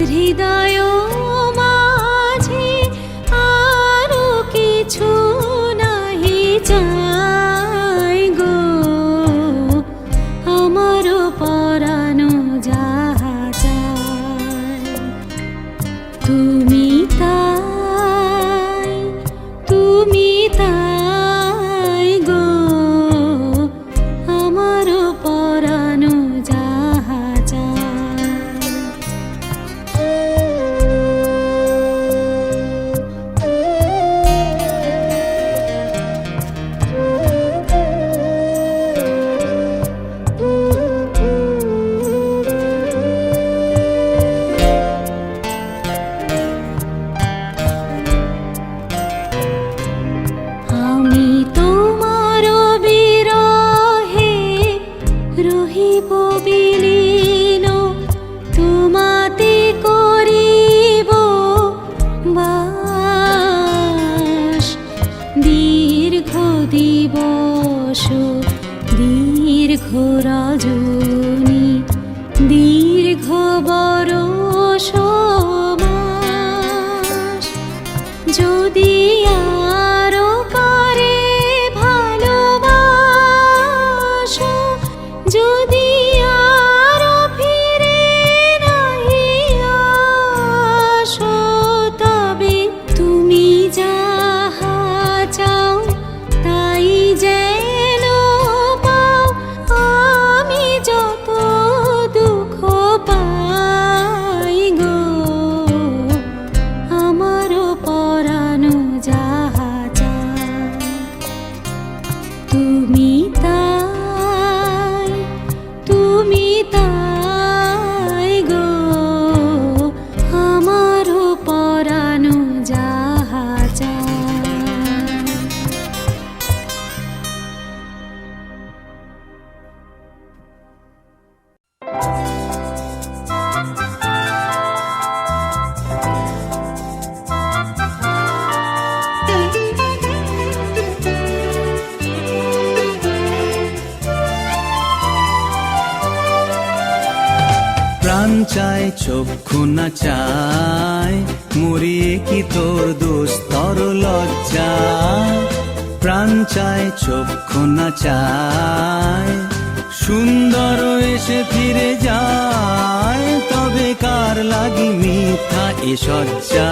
হৃদয় মাঝে আরো কিছু নাহি চাই গো, আমার পরানো যাহা চায় তুমি তাই, তুমি তাই গো, আমার পরানো যাহা চায়। আমি তোমার বিরহে রহিব বিলীন, তোমাতে করিব বাস। দীর্ঘ দিবস দীর্ঘ রজনী দীর্ঘ বরষ মাস, যদি আরো করে ভালোবাসো, যদি আরো ফিরে নাহি আসো, তবে তুমি যাহা চাও তাই যেন পাও। আমি যত দুঃখ পাই গো, আমার পরানো যাহা চায় তুমি তাই, তুমি তাই গো, আমার পরানো যাহা চায়। প্রাণ চায় চক্ষু না চায়, মরিয়ে কি তোর দুস্তর লজ্জা। প্রাণ চায় চক্ষু না চায়, সুন্দর এসে ফিরে যায়, তবে কার লাগি মিথ্যা এ সজ্জা।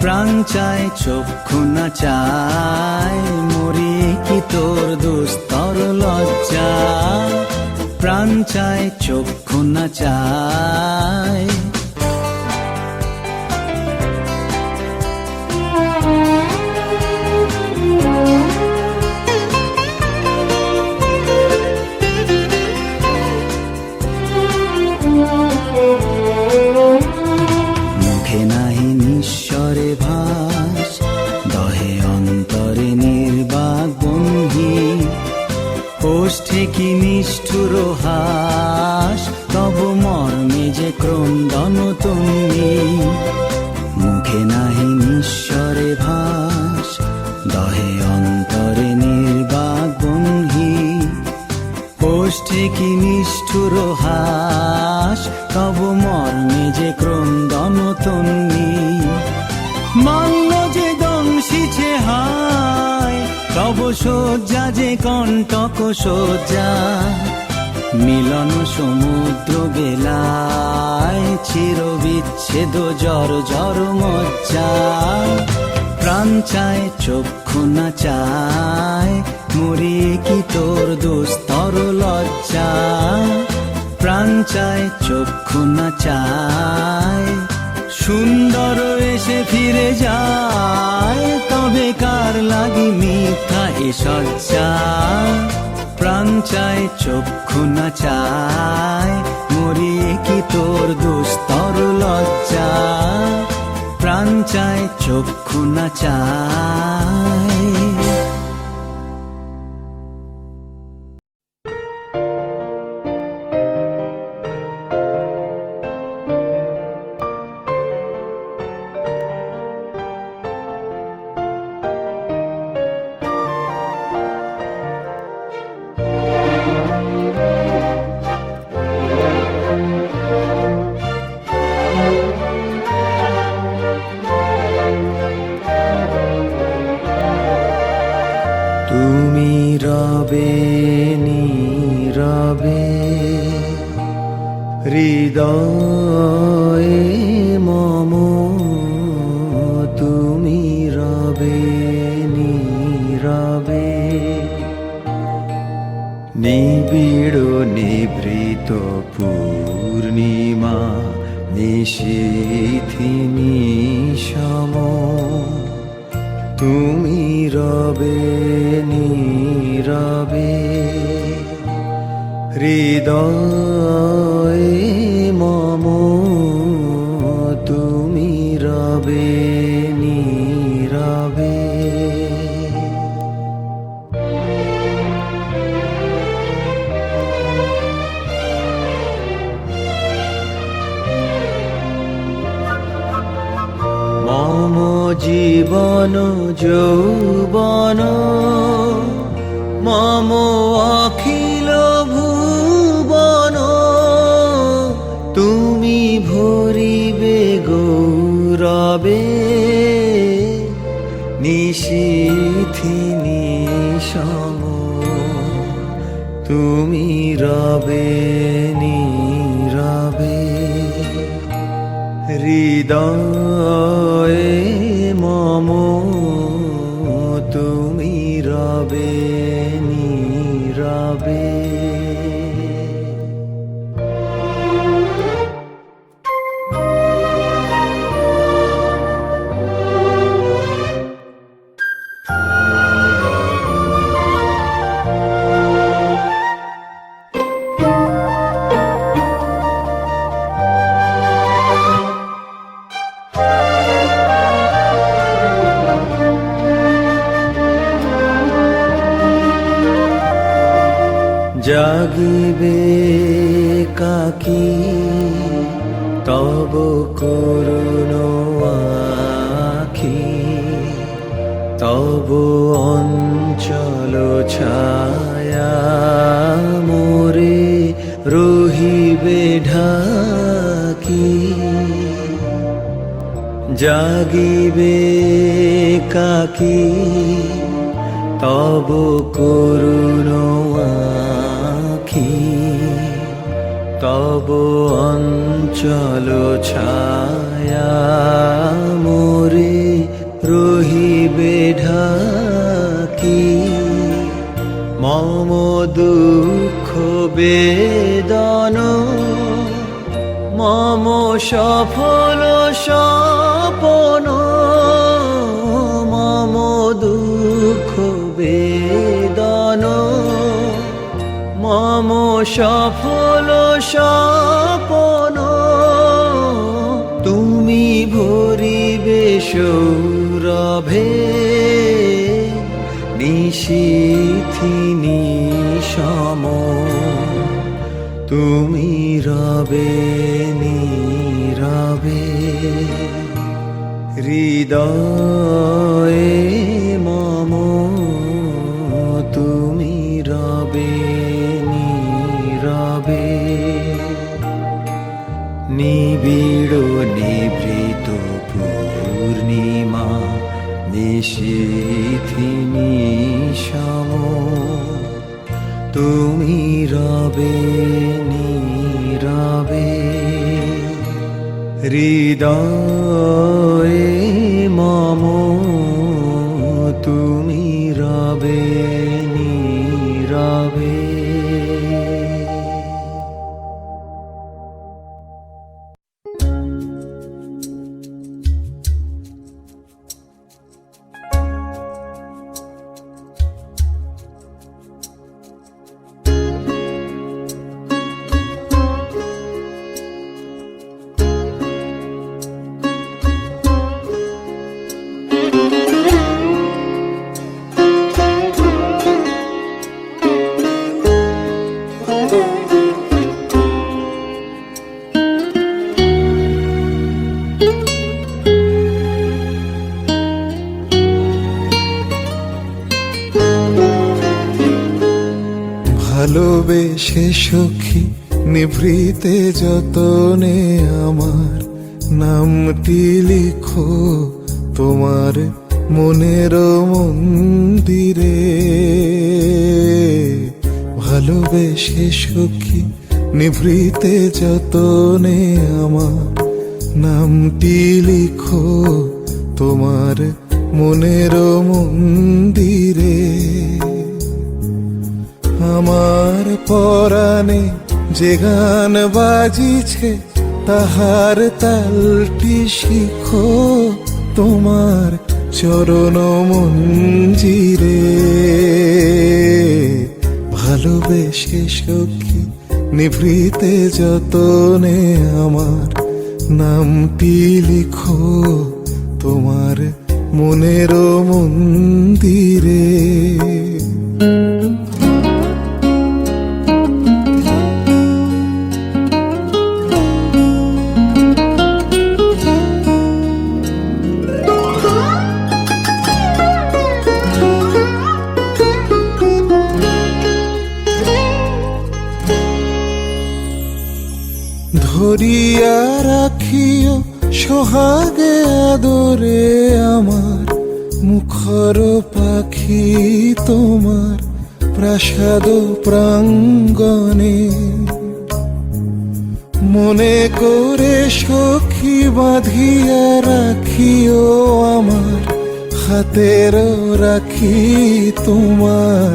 প্রাণ চায় চক্ষু না চায়, মরিয়ে কি তোর দুস্তর লজ্জা। প্রাণ চায় চক্ষু না চায়। মুখে নাহি নিঃস্বরে ভাস, দহে অন্তরে নির্বাক বন্ধি। ওষ্ঠে কি নিষ্ঠুর হাস, তব মর্মে যে ক্রন্দন তুমি। মুখে নাহি নিঃস্বরে ভাস, দহে অন্তরে নির্বাক বন্ধি। ওষ্ঠে কি নিষ্ঠুর হাস, তব মর্মে যে ক্রন্দন তুমি। মান্য যে দংশিছে হায়, তব শয্যা যে কণ্টক শয্যা। মিলন সমুদ্র বেলায়, চির বিচ্ছেদ জর জর মজ্জা। প্রাণ চায় চক্ষু না চায়, মরিয়ে কি তোর দুস্তর লজ্জা। প্রাণ চায় চক্ষু না চায়, সুন্দর এসে ফিরে যায়, তবে কার লাগি মিথ্যা এ সজ্জা। প্রাণ চায় চক্ষু না চায়, মরিয়ে কি তোর দুস্তর লজ্জা। প্রাণ চায় চক্ষু না চায়। হৃদয়ে মম তুমি রবে নীরবে, নিবিড় নিভৃত পূর্ণিমা নিশীথি নিশম, তুমি রবে নীরবে। হৃদয়ে মম তুমি রবে নীরবে। মম জীবন যৌবন মম অখিল ভুবন, তুমি ভরিবে গৌরবে নিশীথি নিশম, তুমি রবে নীরবে। হৃদয়ে মম তুমি রবে নীরবে। জাগিবে কাকি তব করুণ আখি, তব অঞ্চল ছায়া মোরে রহিবে ঢাকি। জাগিবে কাকি তব করুণ আখি, তব অঞ্চল ছায়া মোরে রহিবে ঢাকি। মম দুঃখ বেদন মম সফল স্বপন, মম দুঃখ বেদন মম সফল স্বপন, তুমি ভরিবে সৌরভে নিশীথি নিশম, তুমি রবে নীরবে। হৃদয়ে মম তুমি রবে নীরবে, নিবিড় নিভৃত পূর্ণিমা নিশীথি নিশম, তুমি রবে নীরবে। হৃদয়ে মম তুমি রবে নীরবে। ভালোবেসে সখী নিভৃতে যতনে আমার নামটি লিখো তোমার মনের মন্দিরে। ভালোবেসে সখী নিভৃতে যতনে আমার নামটি লিখো তোমার মনের মন্দিরে। আমার পরাণে যে গান বাজিছে তাহার তালটি শিখো তোমার চরণ মঞ্জিরে। ভালোবেসে সখী নিভৃতে যতনে আমার নামটি লিখো তোমার মনের মন্দিরে। ধরিয়া রাখিও সোহাগে আদরে আমার মুখর পাখি তোমার প্রাসাদ প্রাঙ্গণে। মনে করে সখী বাঁধিয়া রাখিও আমার হাতের রাখি তোমার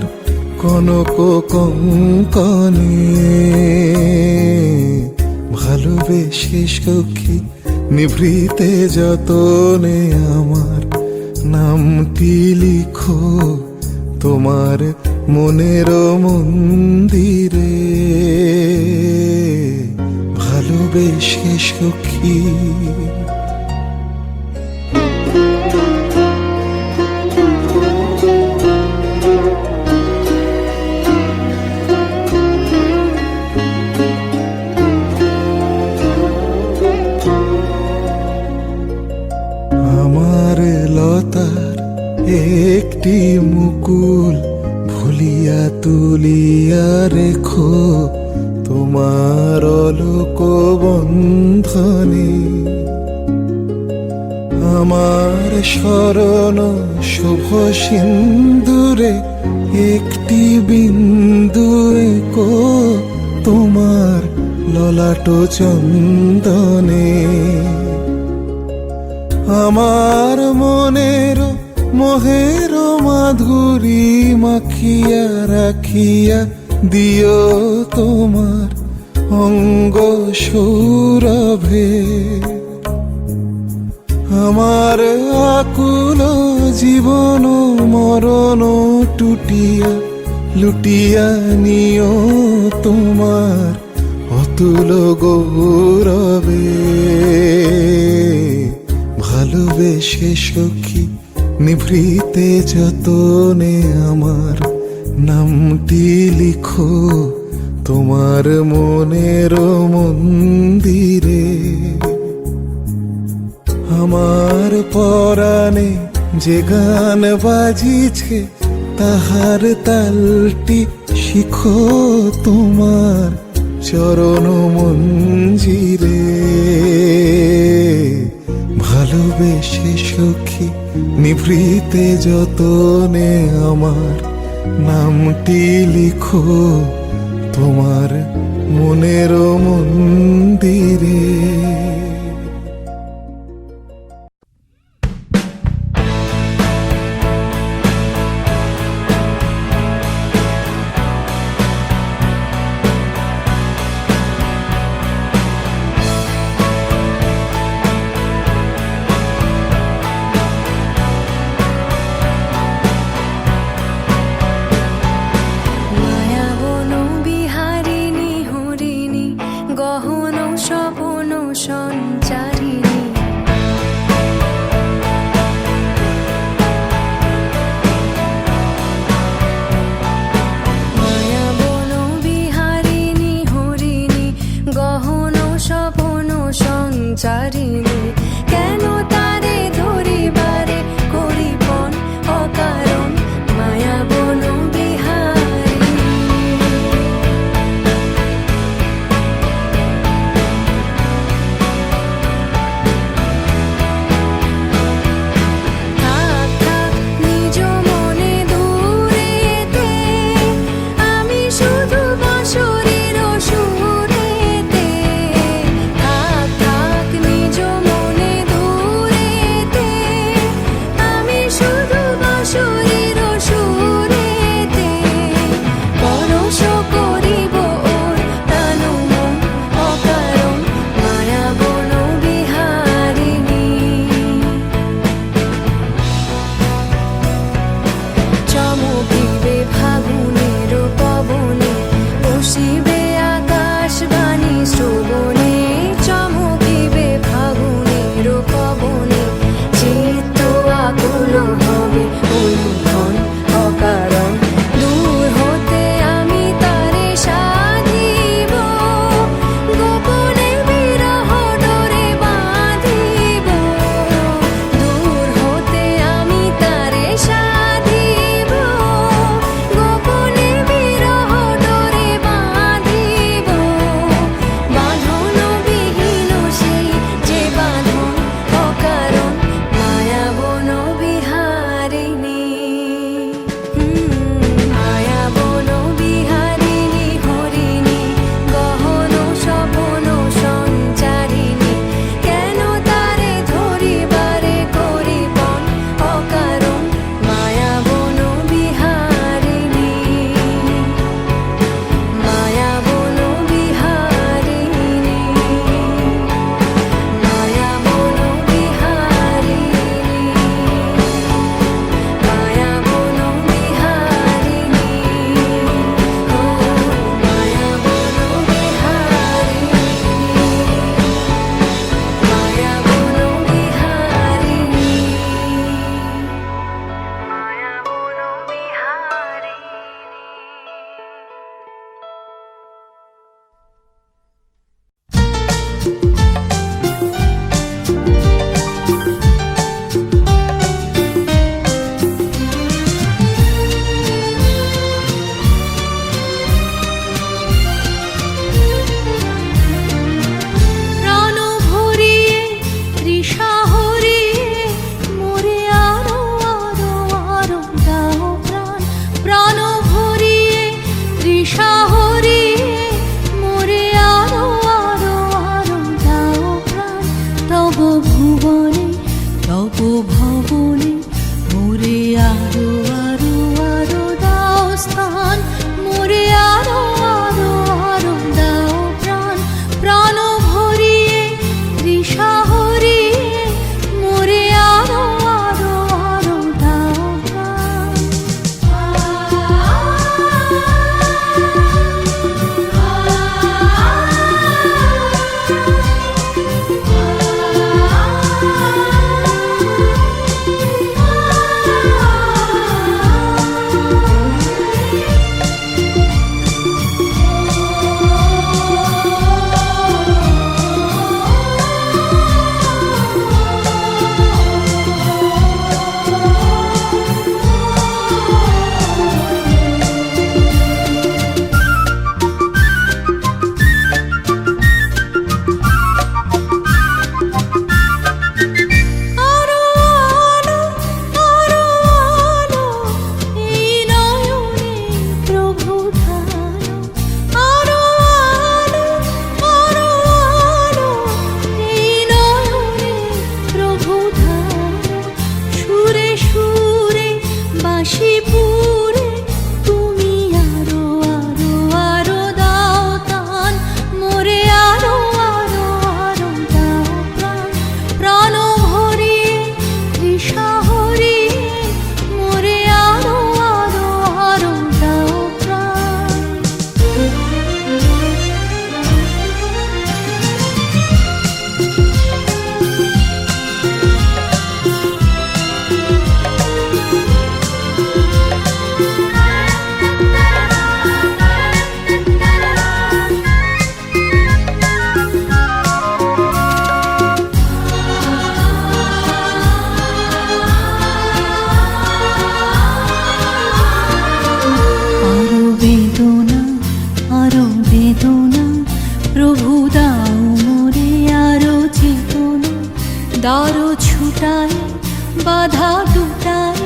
কনক কঙ্কণে। ভালোবেসে সখী নিভৃতে যতনে আমার নামটি লিখো তোমার মনের মন্দিরে। ভালোবেসে সখী লতার একটি মুকুল ভুলিয়া তুলিয়া রেখো তোমার অলোক বন্ধনে। আমার শরণ শুভ সিন্দুরে একটি বিন্দু এঁকো তোমার ললাট চন্দনে। আমার মনের মোহের মাধুরী মাখিয়া রাখিয়া দিও তোমার অঙ্গ সৌরভে। আমার আকুল জীবন মরণ টুটিয়া লুটিয়া নিও তোমার অতুল গৌরবে। ভালোবেসে সখী নিভৃতে যতনে আমার নামটি লিখো তোমার মনের মন্দিরে। আমার পরাণে যে গান বাজিছে তাহার তালটি শিখো তোমার চরণ মঞ্জিরে। ভালোবেসে সখী নিভৃতে যতনে আমার নামটি লিখো তোমার মনের মন্দিরে। চারিণী কেন তারে ধরিবারে করিপন অকারণ মায়া বন বিহারী। থাক থাক নিজ মনে দূরেতে আমি শুধু বাঁশরীর সুর পবনে চিত্ত আকুল হবে অনুক্ষণ অকারণ দূর হতে আমি তারে সাধিব গোপনে বিরহ ডোরে বাঁধিব দূর হতে আমি তারে সাধিব গোপনে বিরহ ডোরে বাঁধিব বাঁধন বিহীন সেই যে বাঁধন অকারণ মায়া বন বিহারিণী মায়া বন বিহারিণী হরিণী গহন স্বপন সঞ্চারিণী কেন তারে ধরিবারে করিবন অকারণ মায়া বন বিহারিণী মায়া বন বিহারিণী মায়া বন বিহারিণী মায়া বন বিহারিণী ও মায়া বন বিহারিণী মায়া বন বিহারিণী মায়া বন প্রাণ ভরিয়ে তৃষা হরিয়ে মোরে আরো আরো আরো দাও প্রাণ প্রাণ ভরিয়ে তৃষা হরিয়ে মোরে আরো আরো আরো দাও প্রাণ তব ভুবনে তব ভবনে মোরে আরো আরো আরো দাও স্থান মোরে আরো আরো আরো দাও প্রাণ প্রাণ ভরিয়ে তৃষা হরিয়ে মোরে আরো আরো আরো দাও প্রাণ আরো আলো আরো আলো এই নয়নে প্রভু ধারো আরো আলো আরো আলো এই নয়নে প্রভু ধারো সুরে সুরে বাঁশি পুরে তুমি আরো আরো আরো দাও তান মোরে আরো আরো আরো দাও প্রাণ প্রাণ ভরিয়ে তৃষা হরিয়ে মোরে আরো আরো আরো দাও প্রাণ আরো বেদনা প্রভু দাও মোরে আরো চেতনা দারো ছুটায় বাধা দুটায়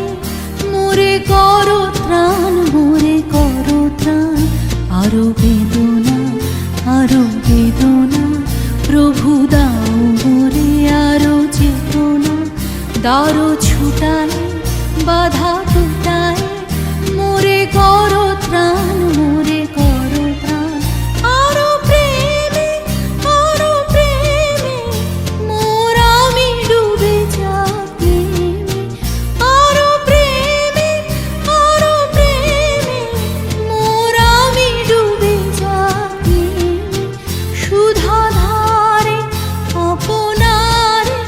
মোরে করো ত্রাণ আরো বেদনা প্রভু দাও মোরে আরো চেতনা দারো ছুটায় বাধা দুটায় মোরে করো ত্রাণ আরো প্রেমে মোর আমি ডুবে যাই আরো প্রেমে মোর আমি ডুবে যাই সুধা ধারে আপনারে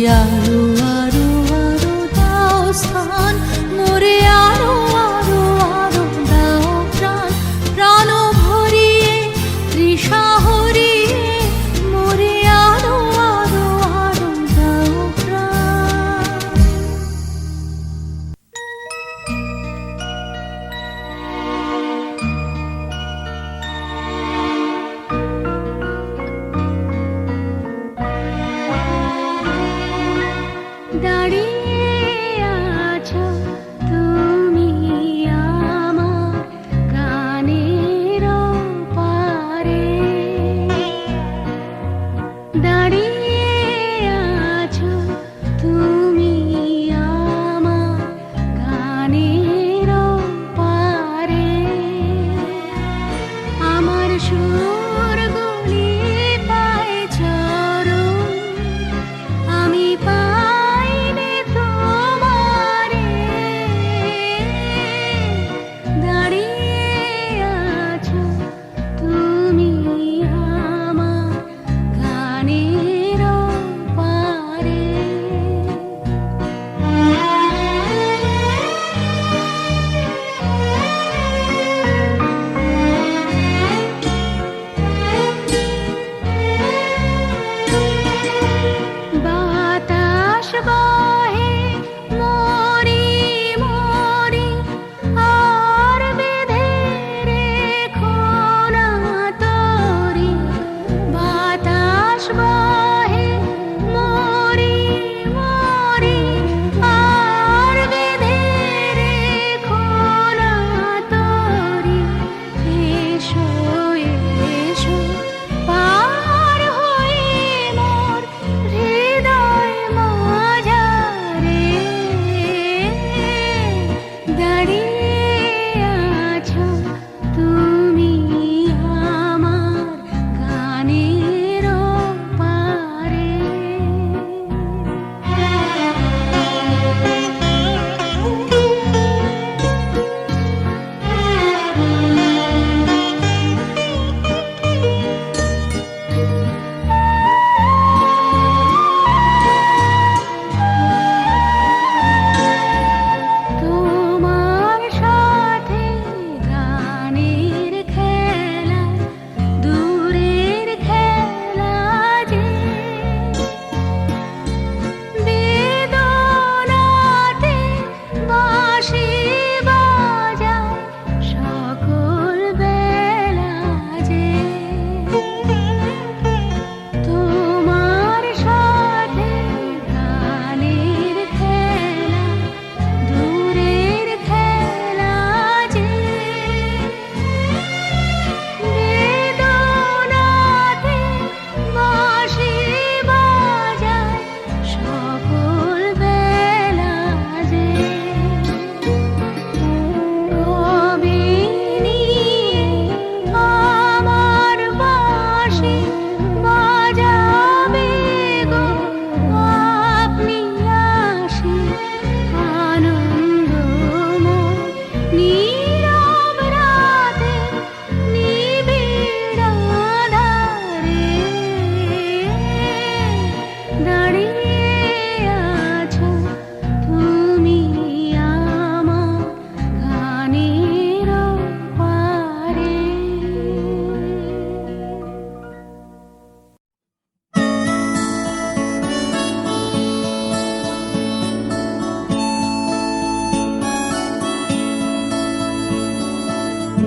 আরো আরো আরো দাও স্থান, মোরে আরো আরো আরো দাও প্রাণ, প্রাণ ভরিয়ে তৃষা হরিয়ে মোরে আরো আরো আরো দাও প্রাণ। দাঁড়িয়ে আছো তুমি আমার গানের পারে, দাঁড়িয়ে আছো তুমি আমার গানের পারে, আমার সুরগুলি পায় চরণ, আমি পাইনি তোমারে, দাঁড়িয়ে আছো তুমি আমার গানের পারে। বাতাস বহে মরি মরি, আর বেঁধে রেখো না তরি, বাতাস বহে মরি মরি, আর বেঁধে রেখো না তরি, এসো এসো পার হয়ে মোর হৃদয় মাঝারে, দাঁড়িয়ে আছো তুমি আমার গানের পারে। তোমার সাথে গানের খেলা, দূরের খেলা যে, বেদনাতে বাঁশি বাজায় সকল বেলা যে, তোমার সাথে গানের খেলা, দূরের খেলা যে, বেদনাতে বাঁশি বাজায় সকল বেলা যে, কবে নিয়ে আমার বাঁশি বাজাবে গো আপনি আসি, আনন্দময় নীরব রাতে নিবিড় আঁধারে, দাঁড়িয়ে আছো তুমি আমার গানের পারে।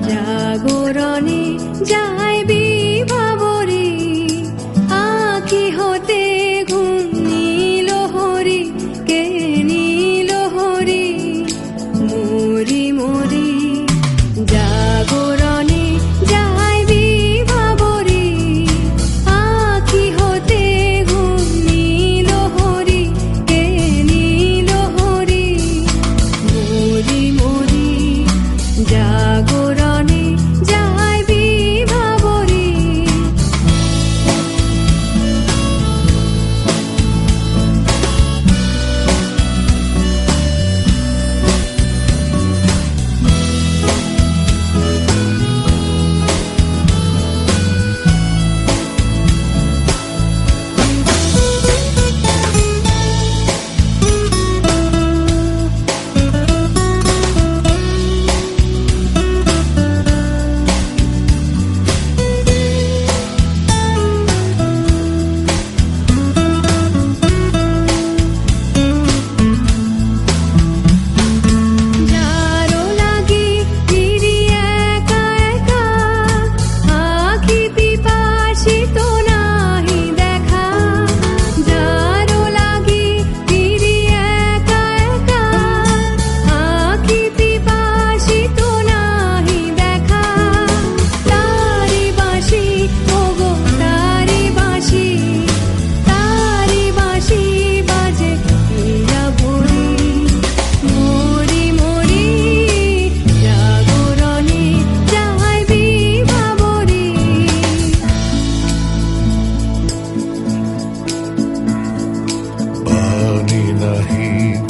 জাগরণে যায় বিভাবরে, আঁখি হতে ঘুম নীল হরি, কে নীল হরি মরি মরি, জাগরণে যায় বিভাবরে, আঁখি হতে ঘুম নীল হরি, কে নীল হরি মরি মরি, জাগরণে যায় বিভাবরে।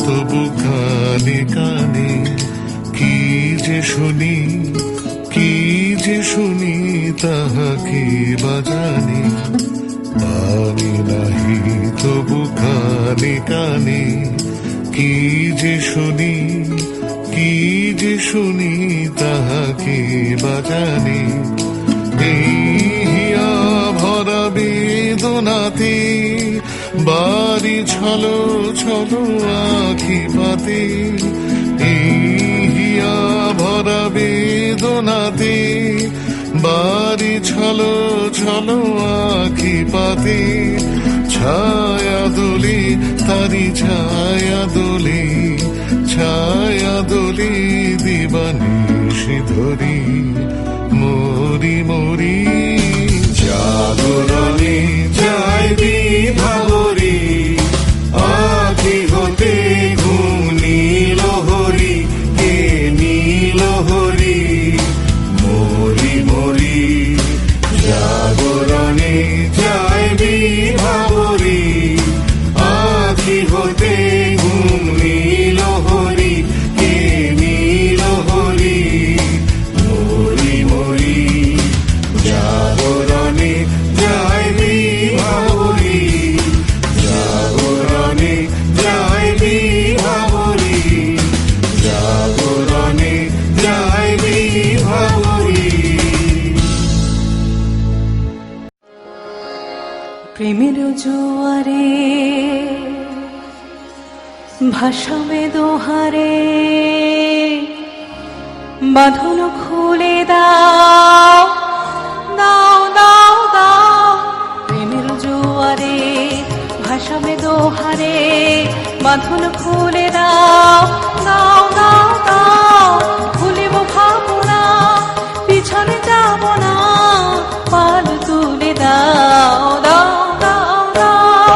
তবু কানে কানে কি যে শুনি, কি যে শুনি তাহা কি বাজানি। পানি নাহি তবু কানে কানে কি যে শুনি, কি যে শুনি তাহা কি বাজানি। এই হিয়া ভরা বেদনাতে বাড়ি ছলো ছলো আখি পাতে। এই হিয়া ভরা বেদনাতে বাড়ি ছলো ছলো আখি পাতে। ছায়া দোলে তারি ছায়া দোলে, ছায়া দোলে দিবানিশি ধরি মরি মরি। জাগরণে যায় বিভাবরী আখি হতে ঘুম নীল হরি, কে নীল হরি মরি মরি। জাগরণে যায় বিভাবরী আখি হতে ঘুম নীল হরি, কে নীল হরি মরি মরি। জাগরণে যায় বিভাবরী, জাগরণে যায় বিভাবরী, জাগরণে যায় বিভাবরী। প্রেমের জোয়ারে ভাসাবে দোহারে, বাঁধন খুলে দাও দাও দাও দাও। প্রেমের জোয়ারে ভাসাবে দোহারে, বাঁধন খুলে দাও দাও দাও দাও। ভুলিব ভাবনা পিছনে যাব না, পাল তুলে দাও দাও দাও দাও।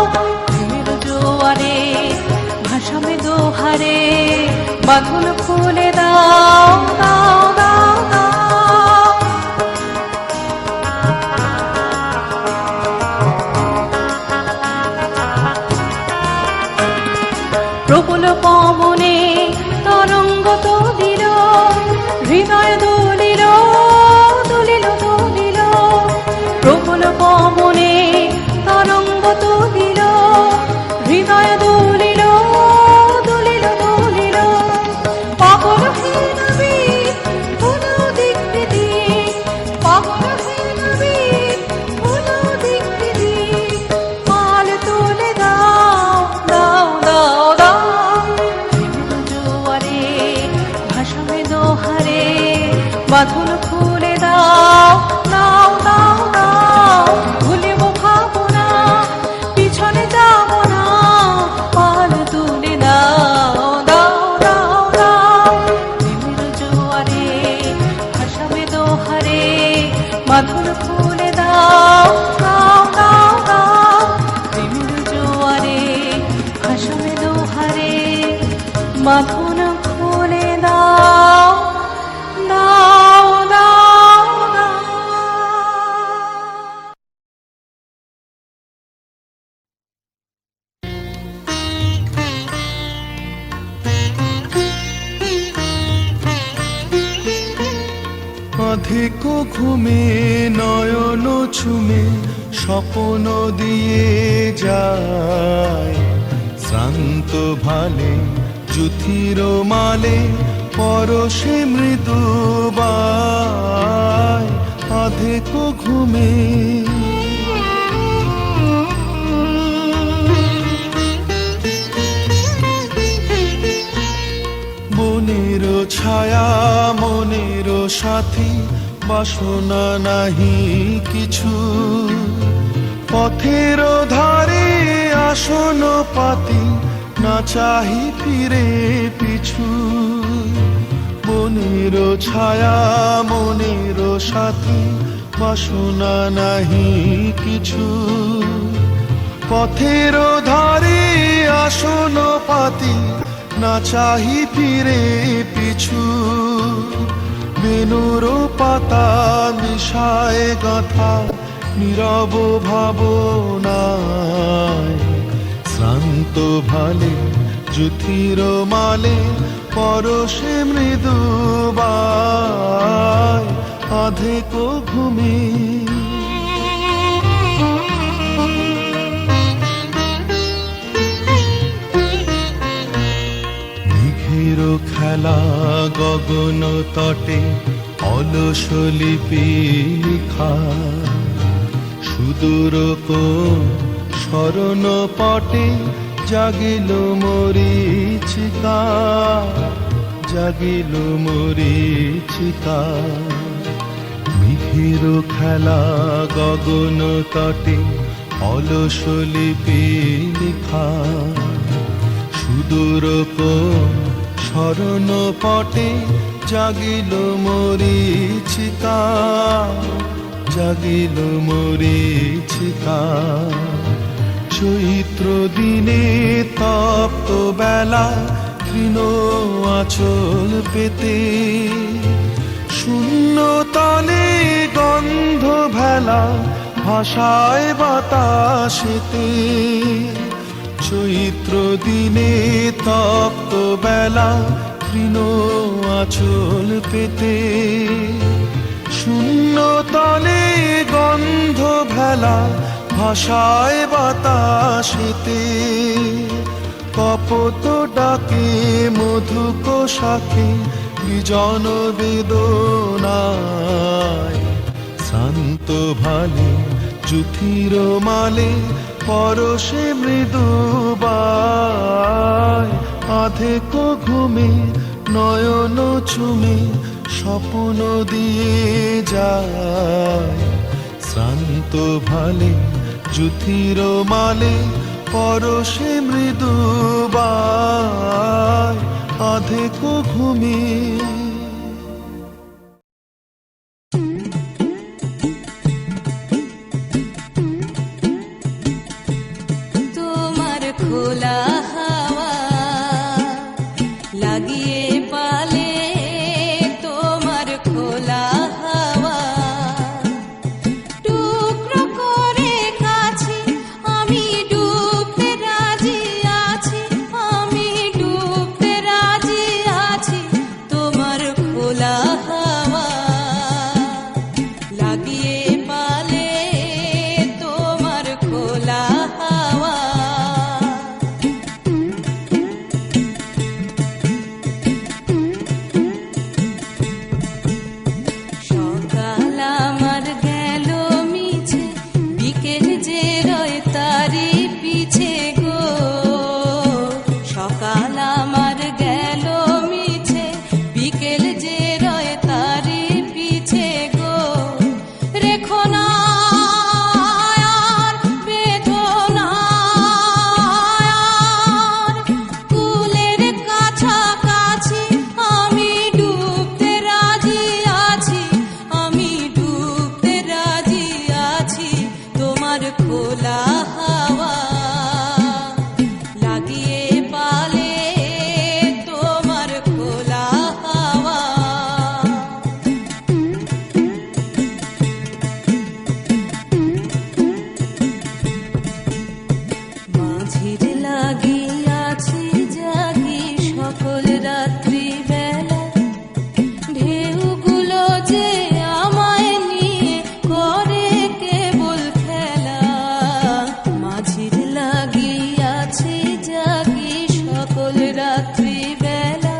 প্রেমের জোয়ারে ভাসাবে দোহারে, বাঁধন খুলে দাও দাও দাও দাও। প্রবল পবনে তরঙ্গ তুলিল, হৃদয় দুলিল দুলিল দুলিল। প্রবল পবনে তরঙ্গ তুলিল, হৃদয় দুলিল দুলিল দুলিল। পাগল হয়ে নবী হলো দিক বিদিক, পাগল হয়ে নবী হলো দিক বিদিক। পাল তুলে দাও দাও দাও দাও। প্রেমের জোয়ারে ভাসাবে দোহারে, বাঁধন খুলে দাও দাও দাও দাও। ভুলিব ভাবনা পিছনে যাব না, পাল তুলে দাও দাও দাও দাও। প্রেমের জোয়ারে ভাসাবে দোহারে, বাঁধন খুলে দাও দাও দাও দাও। প্রেমের জোয়ারে ভাসাবে দোহারে, বাঁধন খুলে দাও দাও দাও দাও। অধিক ঘুমে নয়ন ছুমে স্বপ্ন দিয়ে যায়, শ্রান্ত ভালে যুথির মালে পরশে মৃদু বায়। অধিক ঘুমে বনের ছায়া মনের সাথী, বাসনা নাহি কিছু। পথের ধারে আসন পাতি, না চাহি ফিরে পিছু। বনের ছায়া মনের সাথী, বাসনা নাহি কিছু। পথের ধারে আসন পাতি, না চাহি ফিরে পিছু। বেনুর পাতা মিশায় গাথা নীরব ভাবনায়, শ্রান্ত ভালে জ্যোতির মালে পরশে মৃদুবায় অধেক ঘুমে। মেঘের খেলা গগন তটে অলস লিপি লিখা, সুদূর স্মরণ পটে জাগিল মরীচিকা, জাগিল মরীচিকা। মেঘের খেলা গগন তটে অলস লিপি লিখা, সুদূর স্মরণ পটে জাগিল মরীচিকা, জাগিল মরীচিকা। চৈত্র দিনে তপ্ত বেলা তৃণ আঁচল পেতে, শূন্য তলে গন্ধ ভেলা ভাষায় বাতাসেতে। চৈত্র দিনে তপ্ত বেলা তৃণ আঁচল পেতে, শূন্য তলে গন্ধ ভেলা ভাষায় বাতাসেতে। কপত ডাকে মধুক শাখে বিজন বেদনায়, শান্ত ভালে জ্যোতির মালে পরশে মৃদুবায় অধেক ঘুমে নয়ন চুমে স্বপ্ন দিয়ে যায়। শ্রান্ত ভালে জ্যোতির মালে পরশে মৃদুবায় অধেক ঘুমে। তোমার খোলা হাওয়া লাগিয়ে পালে, তোমার খোলা হাওয়া টুকরো করে কাছে আমি ডুবতে রাজি আছি, আমি ডুবতে রাজি আছি। তোমার খোলা হাওয়া লাগিয়ে পালে, তোমার খোলা হাওয়া। সকাল আমার গেল মিছে, বিকেল যে রয় তারি পিছে গো। সকাল আমার গেল মিছে, বিকেল যে রয় তারি পিছে গো। রেখো না আর বেদনা আর কুলের কাছাকাছি, আমি ডুবতে রাজি আছি, আমি ডুবতে রাজি আছি। তোমার খোলা হাওয়া লাগিয়ে পালে, তোমার খোলা হাওয়া। মাঝির লাগিয়াছি জাগি সকল রাত্রি বেলা, ঢেউগুলো যে আমায় নিয়ে করে কেবল খেলা। মাঝির লাগিয়াছি জাগি সকল রাত্রি বেলা,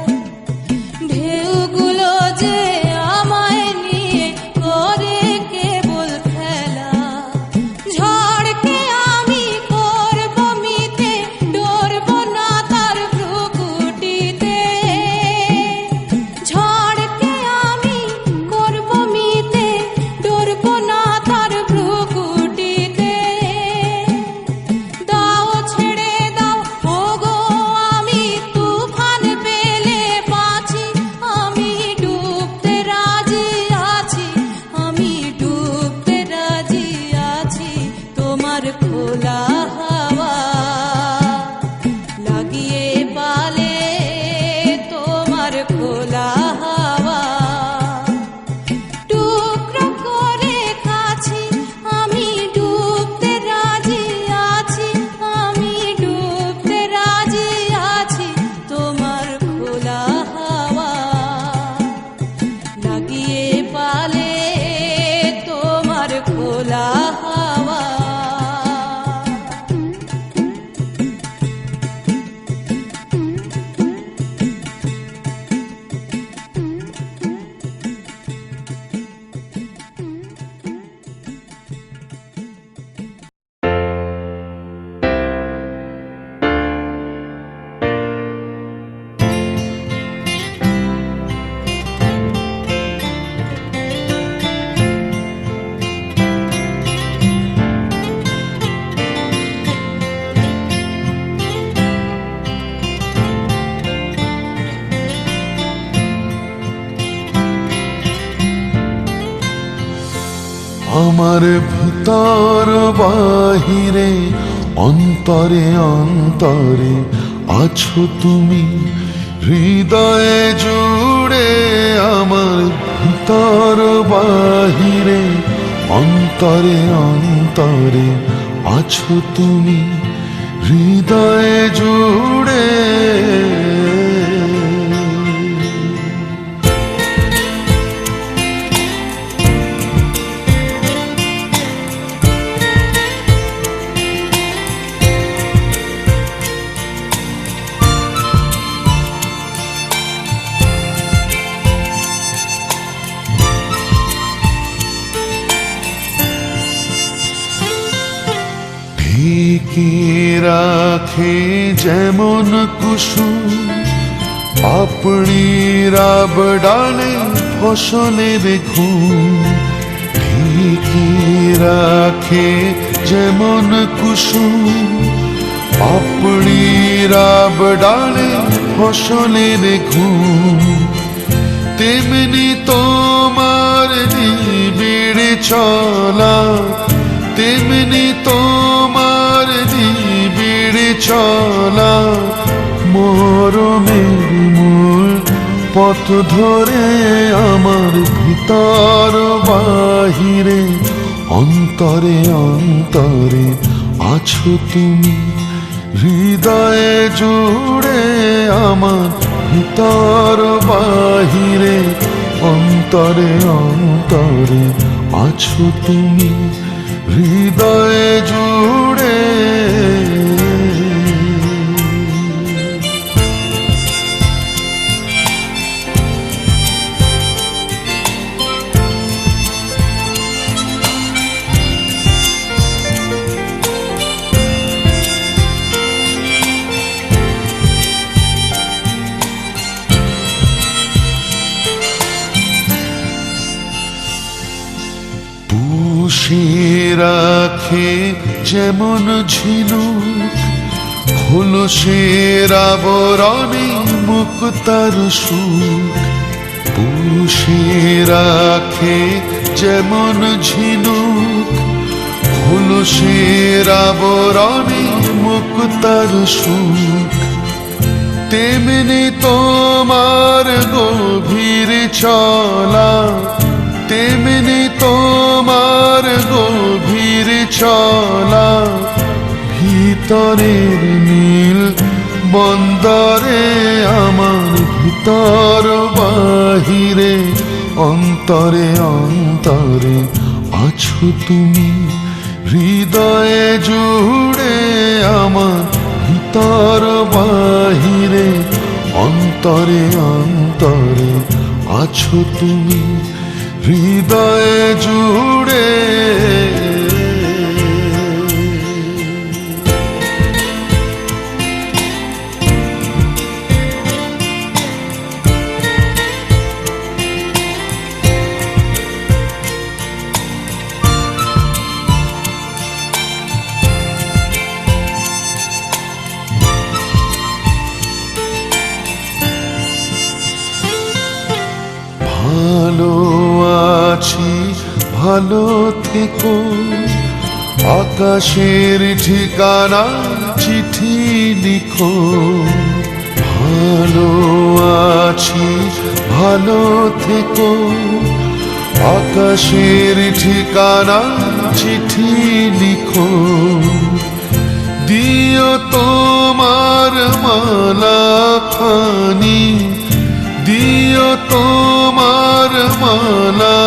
ঢেউগুলো যে আমায় নিয়ে করে কেবল খেলা। ঝড়কে আমি করব মিতে, ডরব না তার ভ্রুকুটিতে। ঝড়কে আমি করব মিতে, ডরব না তার ভ্রুকুটিতে। দাও ছেড়ে দাও ওগো আমি তুফান আমার ভিতর বাহিরে অন্তরে অন্তরে আছো তুমি, হৃদয়ে জুড়ে আমার ভিতর বাহিরে অন্তরে অন্তরে আছো তুমি, হৃদয়ে জুড়ে। ঢেকে রাখে যেমন কুসুম পাপড়ির ডালে ফসলের ঘুম, ঢেকে রাখে যেমন কুসুম পাপড়ির ডালে ফসলের ঘুম, তেমনি তোমার নিবিড় চলা, তেমনি তোমার নিবিড় চলা, মরমের মূল পথ ধরে আমার ভিতর বাহিরে অন্তরে অন্তরে আছো তুমি, হৃদয়ে জুড়ে আমার ভিতর বাহিরে অন্তরে অন্তরে আছো তুমি, হৃদয়ে জুড়ে। পুষে রাখে যেমন ঝিনুক খোলসের আবরণে মুক্তার সুখ, পুষে রাখে যেমন ঝিনুক খোলসের আবরণে মুক্তার সুখ, তেমনি তোমার গভীর চলা, তেমনি তোমার গভীর চলা, ভিতরের নীল বন্দরে আমার ভিতর বাহিরে অন্তরে অন্তরে আছো তুমি, হৃদয়ে জুড়ে আমার ভিতর বাহিরে অন্তরে অন্তরে আছো তুমি, হৃদয়ে জুড়ে। ভালো আছি ভালো থেকো, আকাশের ঠিকানা চিঠি লিখো, ভালো আছি ভালো থেকো, আকাশের ঠিকানা চিঠি লিখো, দিও তোমার মালা খানি, দিও তোমার মালা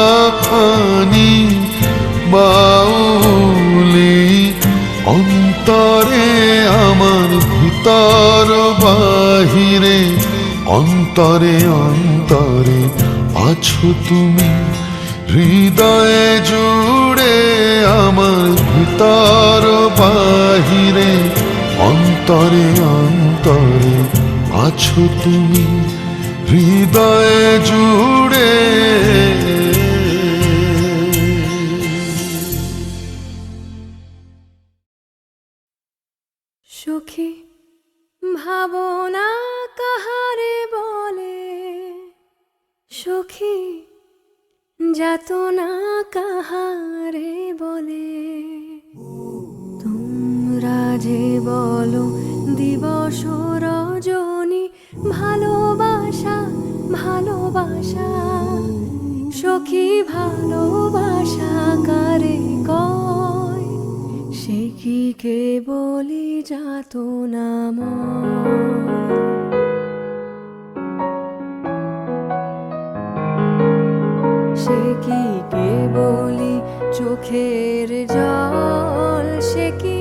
খানি, বাউলি অন্তরে আমার ভিতর বাহিরে অন্তরে অন্তরে আছো তুমি, হৃদয়ে জুড়ে আমার ভিতর বাহিরে অন্তরে অন্তরে আছো তুমি, হৃদয়ে জুড়ে। সখী ভাবনা কাহারে বলে, সখী যাতনা কাহারে বলে। তোমরা যে বলো দিবস রজনী, ভালোবাসা ভালোবাসা, সখী ভালোবাসা কারে কয়? সে কি কেবলি যাতনাময়? সে কি কেবলি চোখের জল? সে কি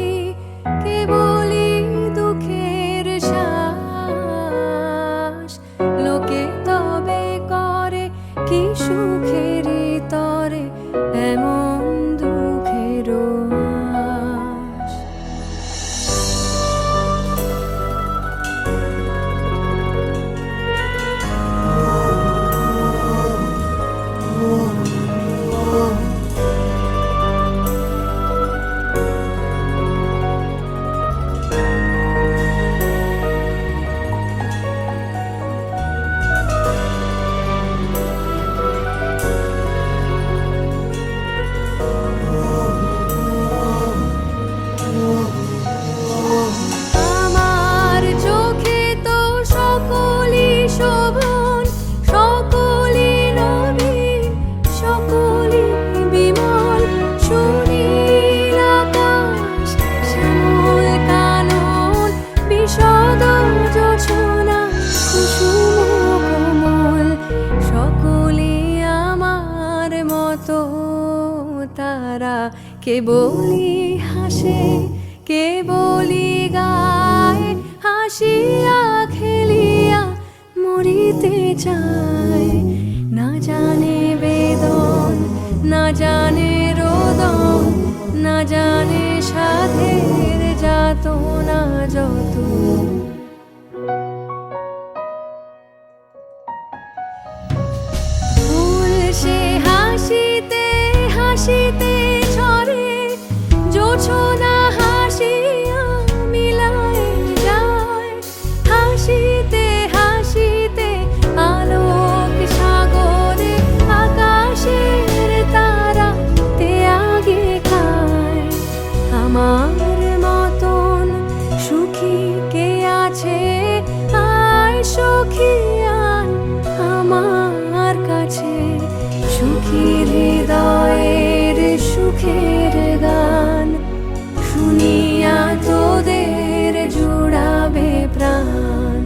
কেবলি দুঃখের শ্বাস? লোকে তবে করে কি সুখের তরে এমন দুঃখের আশ? আমার চোখে তো সকলই শোভন, সকলই নবীন, সকলই বিমল। সুনীল আকাশ, শ্যামল কানন, বিশদ জোছনা, কুসুম কোমল, সকলই আমার মতো। তারা কেবলি হাসে, কেবলি গায়, হাসিয়া খেলিয়া মরিতে চায়। না জানে বেদন, না জানে রোদন, না জানে সাধের যাতনা যত। ফুল সে হাসিতে হাসিতে ঝরে, জোছনা হাসিয়া মিলায় যায়। হাসিতে হাসিতে আলোক সাগরে, আকাশের তারা তে আগে খায়। আমার মতন সুখী কে আছে? আয় সখী আয় আমার কাছে। সুখী হৃদয়ের সুখের গান শুনিয়া তোদের জুড়াবে প্রাণ।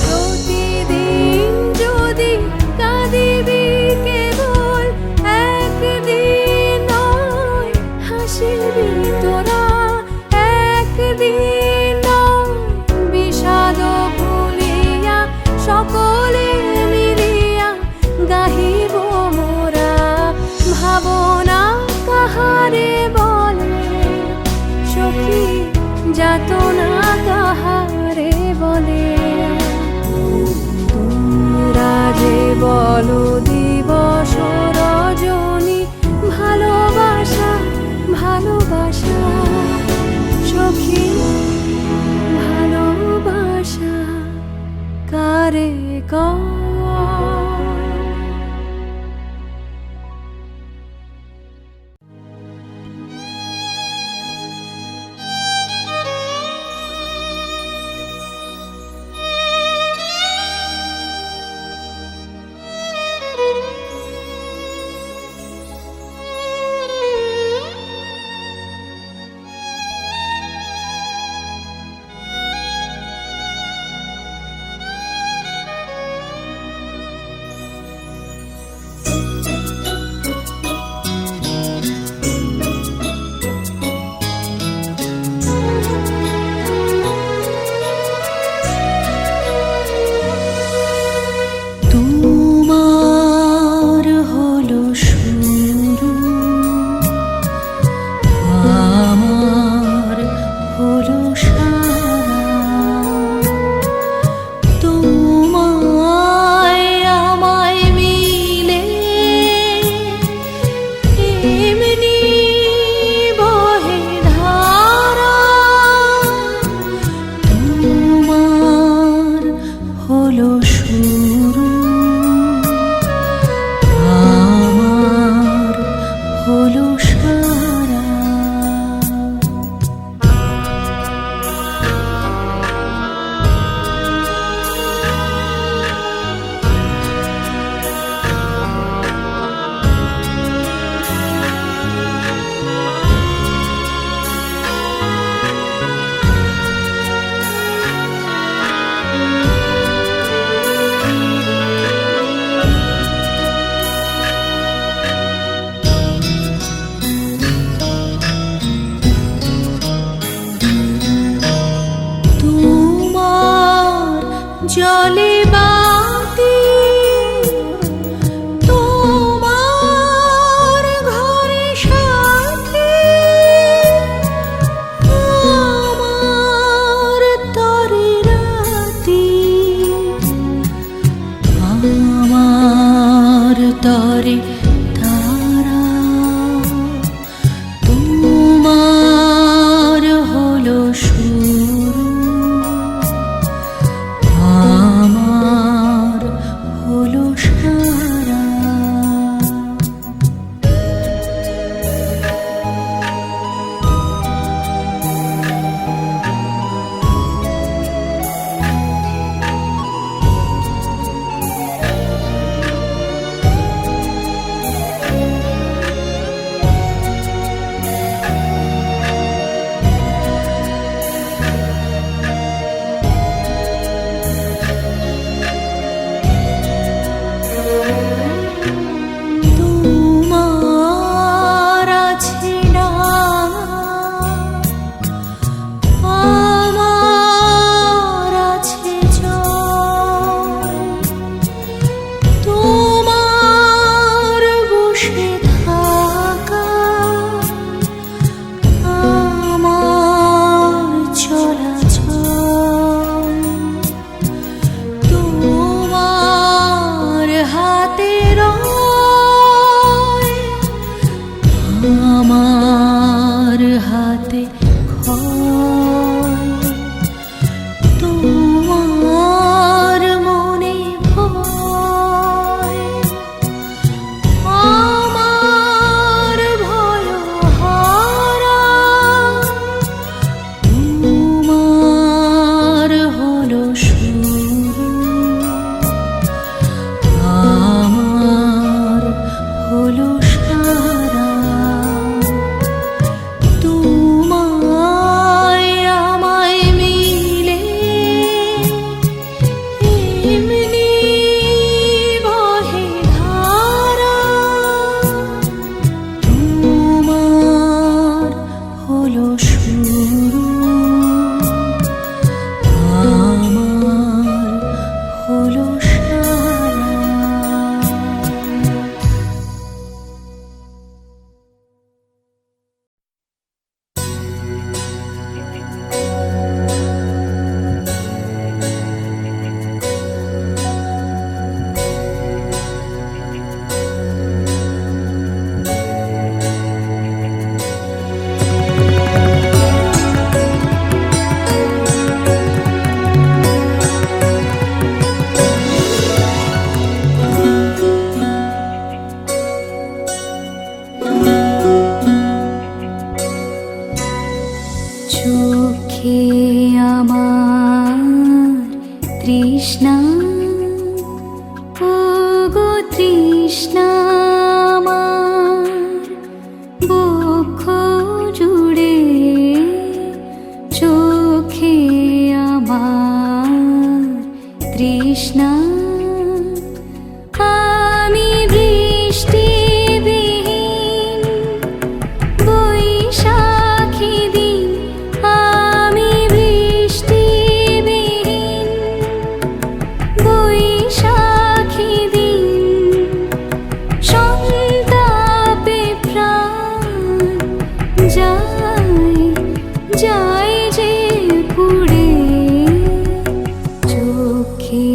প্রতিদিন যদি কাঁদিবি কেবল, একদিন নয় হাসিবি তোরা। একদিন নয় বিষাদ ভুলিয়া, সকলে মিলিয়া গাহিব মোরা। ভাবনা কাহারে বলে? সখী যাতনা কাহারে বলে? তোমরা যে বলো দিবস রজনী, ভালোবাসা ভালোবাসা, সখী ভালোবাসা কারে কয়? জলে বাতি তোমার ঘরে সাথী আমার তরে রাতি আমার তরে তারা তোমার হলো শুরু আমার হলো সারা তোমার আছে ডানা আমার আছে জল তোমার বসে থাকা আমার চলাচল তোমার হাতে রয় আমার হাতে ক্ষয় তোমার মনে ভয় আমার ভয় হারা তোমার হলো শুরু আমার হলো সারা তোমায় আমায় মিলে এমনি বহে ধারা তোমার হলো শুরু আমার হলো সারা চোখে আমার তৃষ্ণা ওগো তৃষ্ণা আমার বক্ষ জুড়ে চোখে আমার তৃষ্ণা আমি বৃষ্টিবিহীন বৈশাখী দিন আমি বৃষ্টিবিহীন বৈশাখী দিন সন্তাপে প্রাণ যায় যায় যে পুড়ে চোখে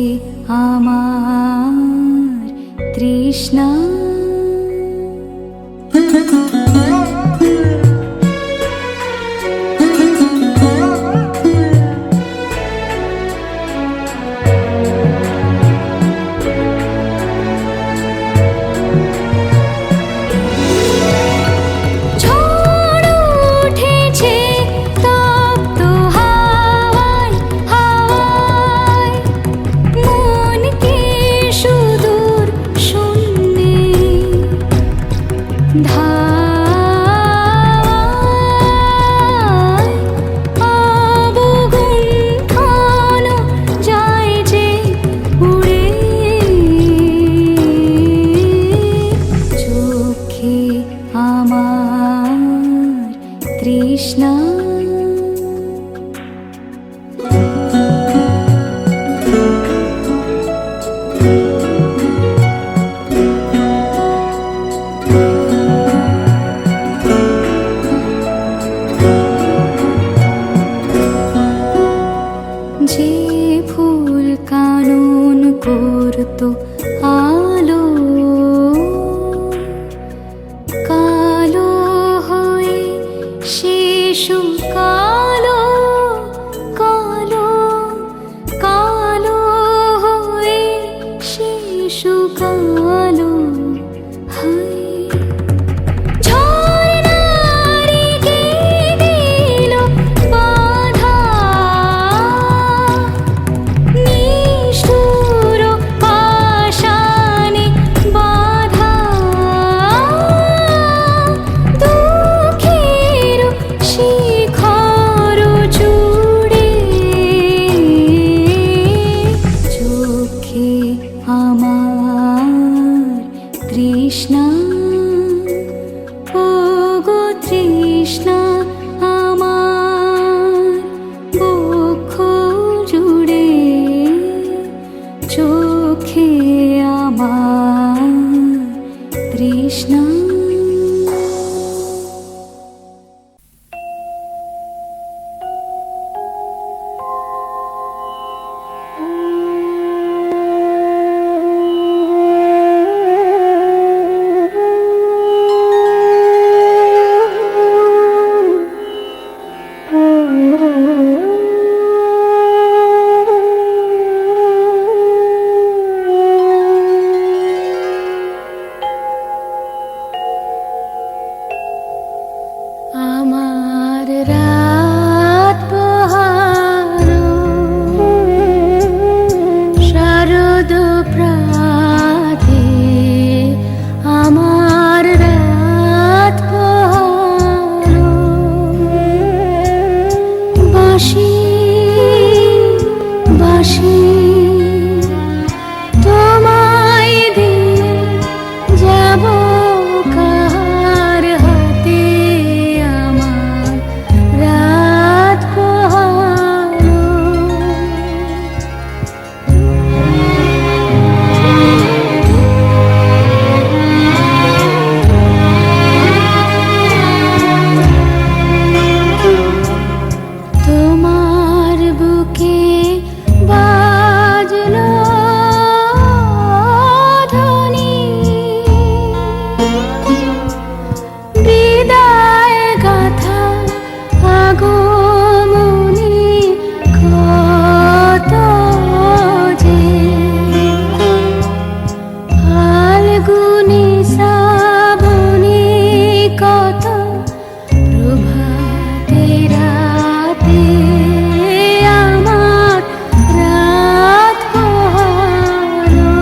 যে ফুল কানন করতো আলো কালো হয়ে শিশু কালো কালো কালো হয়ে শিশু কালো হায় তৃষ্ণা ওগো তৃষ্ণা আমার বক্ষ জুড়ে চোখে আমার তৃষ্ণা আমার রাত পোহালো শারদ প্রাতে আমার রাত পোহালো বাঁশি বাঁশি তোমায় দিয়ে যাব কার হাতে আমার রাত পোহালো তোমার বুকে বাজলো ধ্বনি বিদায় গাথা আগমনী কত যে ফাল্গুনী শ্রাবণী কত প্রভাতে রাতে আমার রাত পোহালো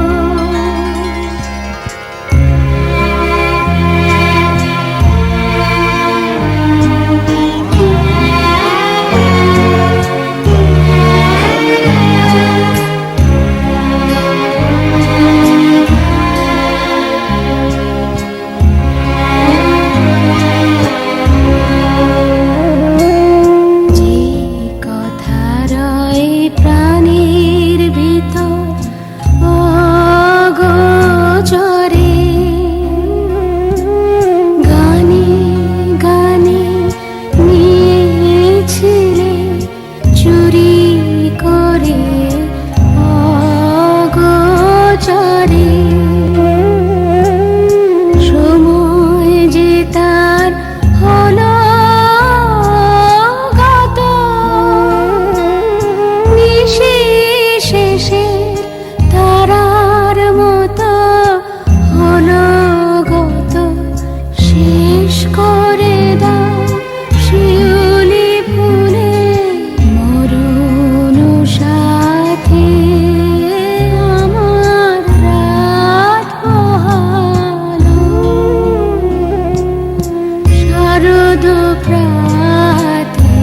যে কথা রয় প্রাণীর ভিতর অগোচরে গানে গানে নিয়েছিলে চুরি করে অগোচরে সময় যে তার হলো গত নিশেষের তারার মতো হলো গত শেষ করে দাও শিউলি ফুলে মরুন সাথে আমার রাত পোহালো শারদ প্রাতে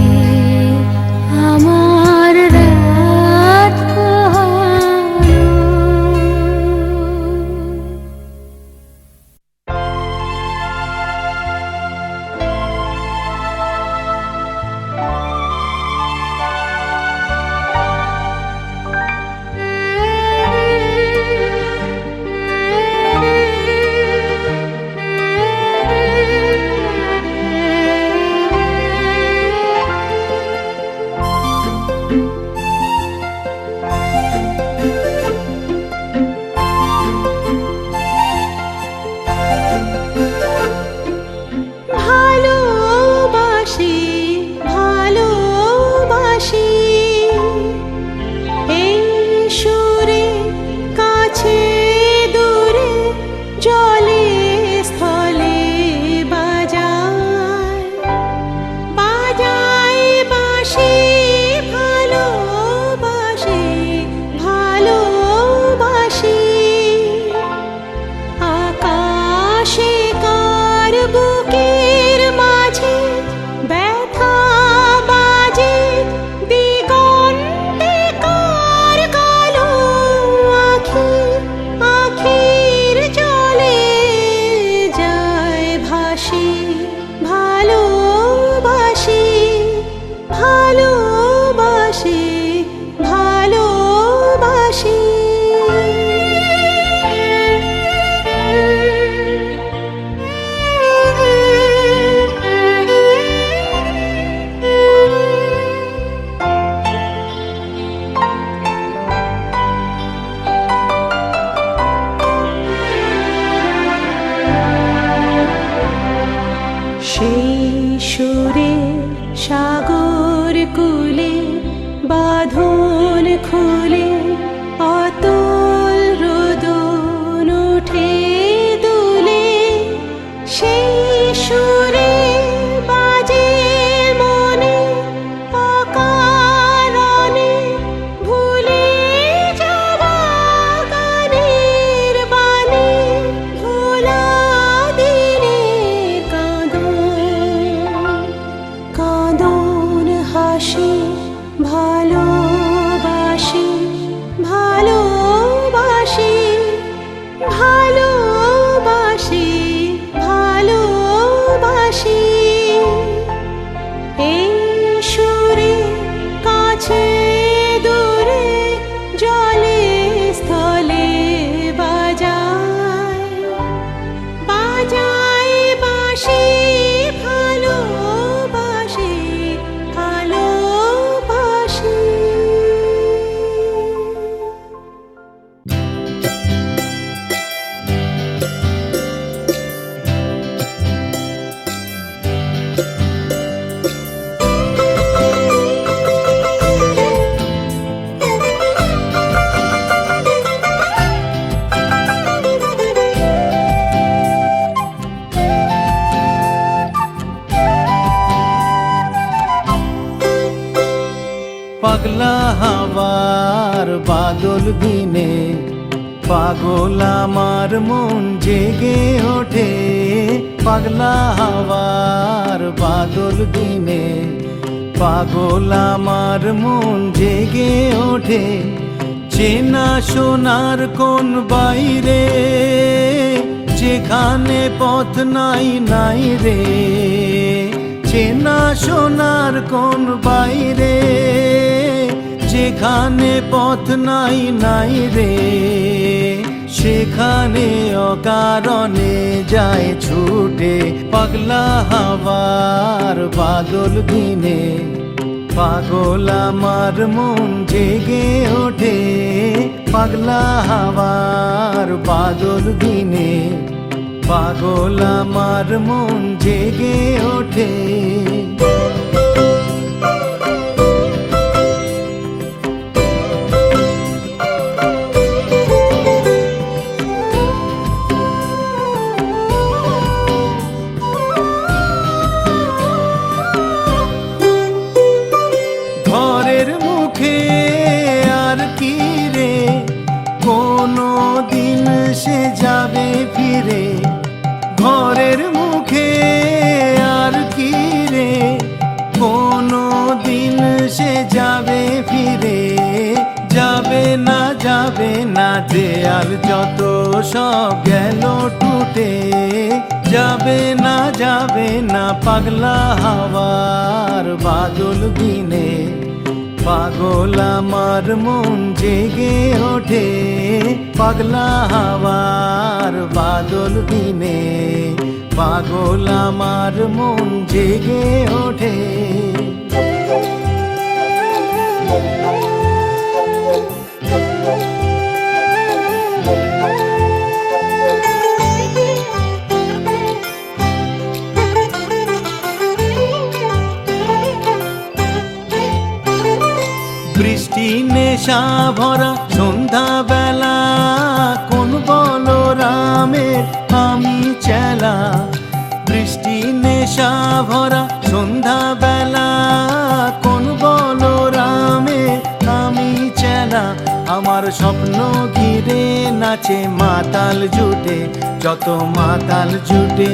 আমার রাত পোহালো ভালোবাসি ভালোবাসি সেই সুরে সাগর কুলে বাঁধন খুলে অতল রোদন উঠে দুলে সেই সুরে বাজে মনে অকারণে ভুলে যাওয়া গানের বাণী ভোলা দিনের কাঁদন হাসি ভালোবাসি ভালোবাসি ভালোবাসি ভালোবাসি এই সুরে কাছে দূরে জলে স্থলে বাজায় বাজায় বাঁশি ভালোবাসি ভালোবাসি পাগলা হাওয়ার বাদল দিনে পাগল আমার মন জেগে ওঠে পাগলা হাওয়ার বাদল দিনে পাগল আমার মন জেগে ওঠে চেনা সোনার কোন বাইরে যেখানে পথ নাই নাই রে চেনা সোনার কোন বাইরে যেখানে পথ নাই নাই রে সেখানে অকারণে যায় ছুটে পাগলা হাওয়ার বাদল দিনে পাগল আমার মন জেগে ওঠে পাগলা হাওয়ার বাদল দিনে পাগল আমার মন জেগে ওঠে ঘরের মুখে আর কি রে কোনো দিন সে যাবে ফিরে ঘরের মুখে আর কি রে কোনো দিন সে যাবে ফিরে যাবে না দেয়াল যত সব গেল টুটে যাবে না পাগলা হাওয়ার বাদল দিনে পাগল আমার মন জেগে ওঠে পাগলা হাওয়ার বাদল দিনে পাগল আমার মন জেগে ওঠে বৃষ্টি নেশা ভরা সন্ধ্যা বেলা কোন বলরামের আমি চেলা বৃষ্টি নেশা ভরা সন্ধ্যা বেলা কোন বলরামের আমি চেলা আমার স্বপ্ন ঘিরে নাচে মাতাল জুটে যত মাতাল জুটে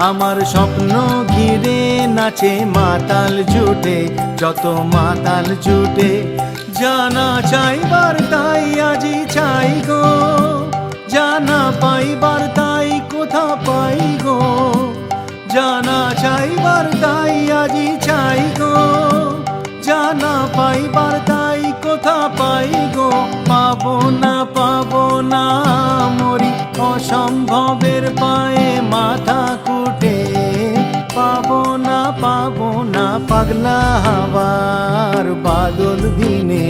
আমার স্বপ্ন ঘিরে নাচে মাতাল জুটে যত মাতাল জুটে জানা চাইবার তাই আজি চাই গো জানা পাইবার তাই কোথা পাই গো জানা চাইবার তাই আজি চাই গো না পাইবার তাই কোথা পাই গো, পাবো না মরি অসম্ভবের পায়ে মাথা কুটে, পাবো না পাগলা হাওয়ার বাদল ভিনে,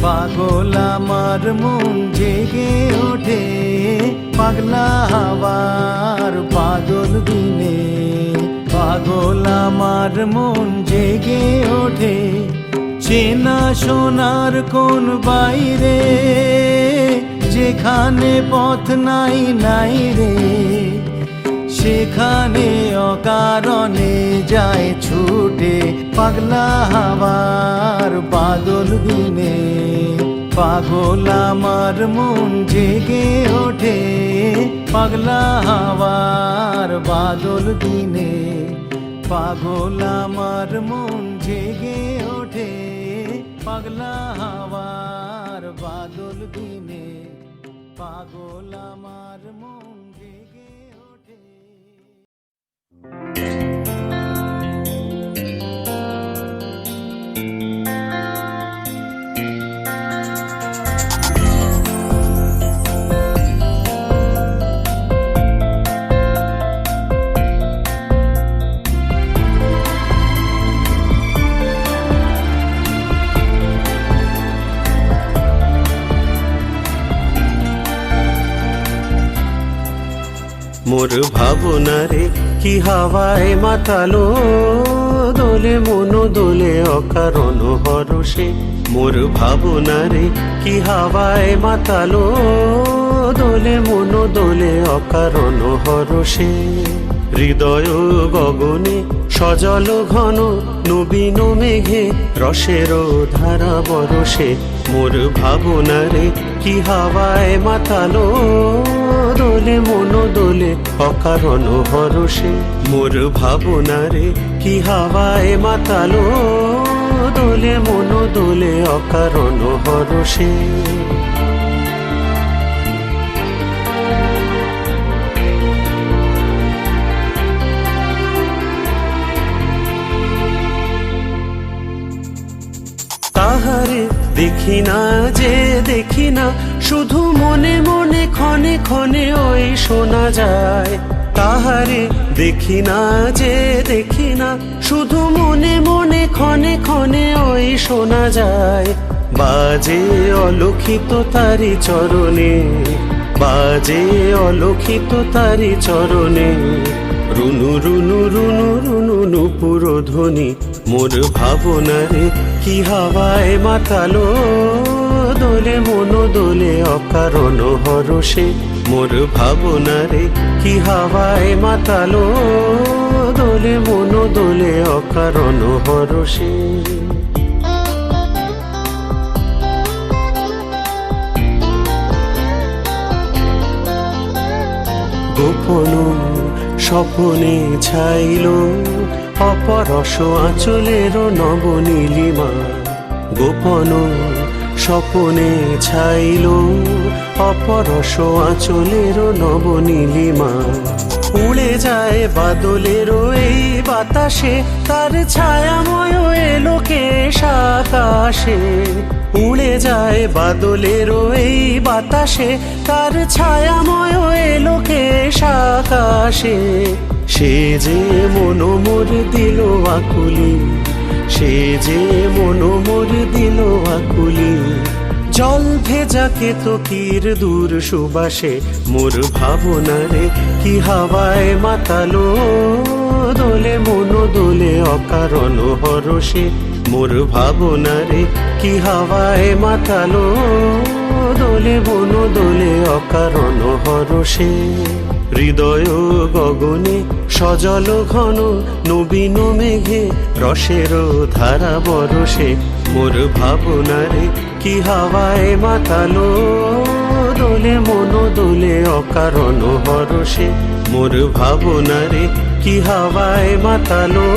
পাগল আমার মন জেগে ওঠে, পাগলা হাওয়ার বাদল দিনে, পাগল আমার মন জেগে ওঠে। চেনা সোনার কোন বাইরে, যেখানে পথ নাই রে, সেখানে অকারণে যায় ছুটে, পাগলা হাওয়ার বাদল দিনে, পাগল আমার মন জেগে ওঠে, পাগলা হাওয়ার বাদল দিনে, পাগল আমার মন জেগে ওঠে, পাগলা হাওয়ার বাদল দিনে, পাগল আমার মন জেগে ওঠে। মোর ভাবনারে কি হাওয়ায় মাতালো, দোলে মন দোলে অকারণ হরষে, মোর ভাবনারে কি হাওয়ায় মাতালো, দোলে মন দোলে অকারণ হরষে। হৃদয় গগনে সজল ঘন নবীন মেঘে, রসের ধারা বরসে, মোর ভাবনারে কি হাওয়ায় মাতালো, দোলে মন দোলে অকারণ হরষে, মোর ভাবনারে কি হাওয়ায় মাতালো, দোলে মন দোলে অকারণ হরষে। তাহারে দেখি না যে দেখি না, শুধু মনে মনে ক্ষণে ক্ষণে ওই শোনা যায়, তাহারে দেখি না যে দেখি না, শুধু মনে মনে ক্ষণে ক্ষণে ওই শোনা যায়, বাজে অলক্ষিত তারি চরণে, বাজে অলক্ষিত তারি চরণে, রুনু রুনু রুনু রুনু নুপুর ধ্বনি, মোর ভাবনারে কি হাওয়ায় মাতালো, দোলে মন দোলে অকারণ হরষে, মোর ভাবনারে কি হাওয়ায় মাতালো, দোলে মন দোলে অকারণ হরষে। গোপন স্বপনে ছাইল অপরস আঁচলের নবনীলিমা, গোপন স্বপনে ছাইল অপরস আঁচলের নবনীলিমা, উড়ে যায় বাদলের এই বাতাসে, তার ছায়াময় এলোকে আকাশে, উড়ে যায় বাদলের এই বাতাসে, তার ছায়াময় এলোকে আকাশে, সে যে মন মোর দিল আকুলি, সে যে মন মোর দিল আকুলি, জল ভেজা কেতকীর দূর সুবাসে, মোর ভাবনারে কি হাওয়ায় মাতালো, দোলে মন দোলে অকারণ হরষে, মোর ভাবনারে কি হাওয়ায় মাতালো, দোলে মন দোলে অকারণ হরষে। হৃদয় গগনে সজল ঘন নবীন মেঘে, রসের ধারা বরসে, মোর ভাবনারে কি হাওয়ায় মাতালো, দোলে মন দোলে অকারণ হরষে, মোর ভাবনারে কি হাওয়ায় মাতালো,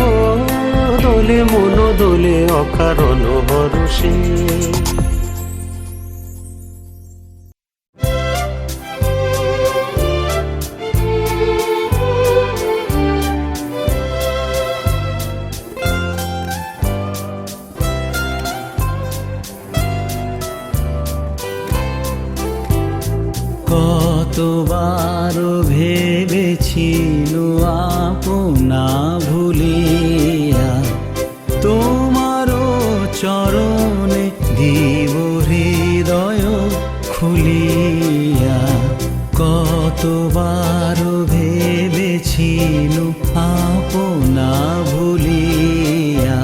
দোলে মন দোলে অকারণ হরষে। কতবার ভেবেছিল আপনা ভুলিয়া তোমারও চরণে দিব হৃদয় খুলিয়া। কতবার ভেবেছিল আপনা ভুলিয়া।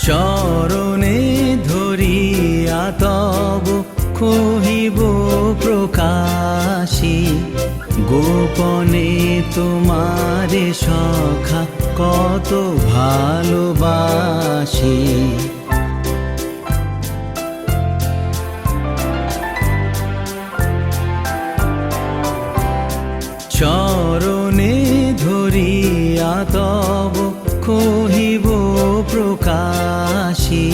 চরণে ধরিয়া তব কহিব প্রকাশী, গোপনে তোমারে সখা কত ভালোবাসি। চরণে ধরিয়া তব কহিব প্রকাশী,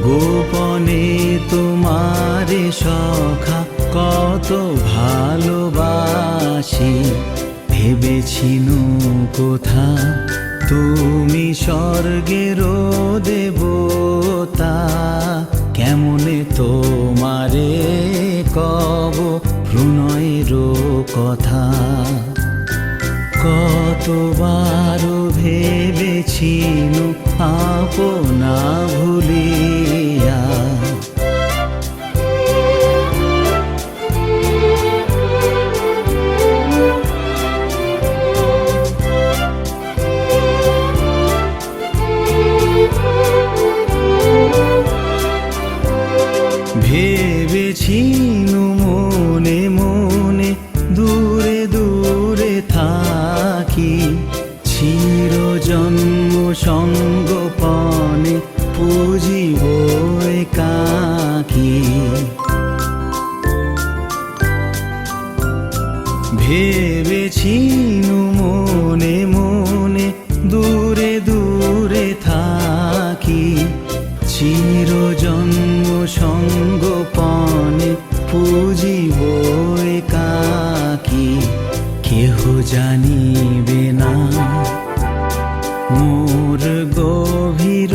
গোপনে তোমারে সখা কত ভালোবাসি। ভেবেছিনু কোথা তুমি স্বর্গের দেবতা, কেমনে তোমারে কব প্রণয়ের কথা। কতবার ভেবেছিনু আপনা ভুলিয়া। ভেবেছিনু মনে মনে দূরে দূরে থাকি, চিরজন্ম সঙ্গপনে পুজিব একাকী। ভেবেছিনু মনে মনে দূরে দূরে থাকি, চিরজন্ম সঙ্গপনে পুজিব একাকী। কেহ জানিবে না মোর গভীর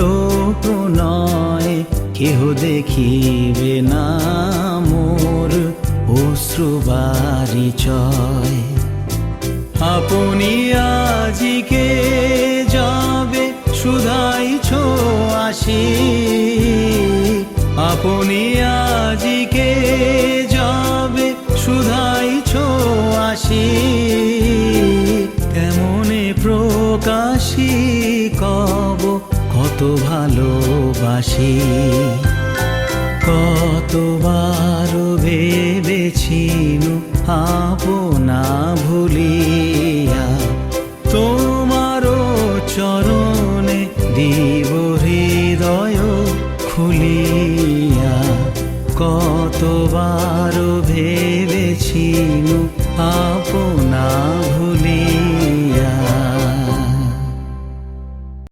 প্রণয়, কেহ দেখিবে না মোর অশ্রুবারিচয়। আপনি আজিকে যাবে শুধাইছ আসি, আপনি আজিকে যাবে শুধাইছ আসি। কেমনে প্রকাশী কব কত ভালোবাসি। কতবার ভেবেছিনু আপনা ভুলিয়া, তোমারও চরণে দি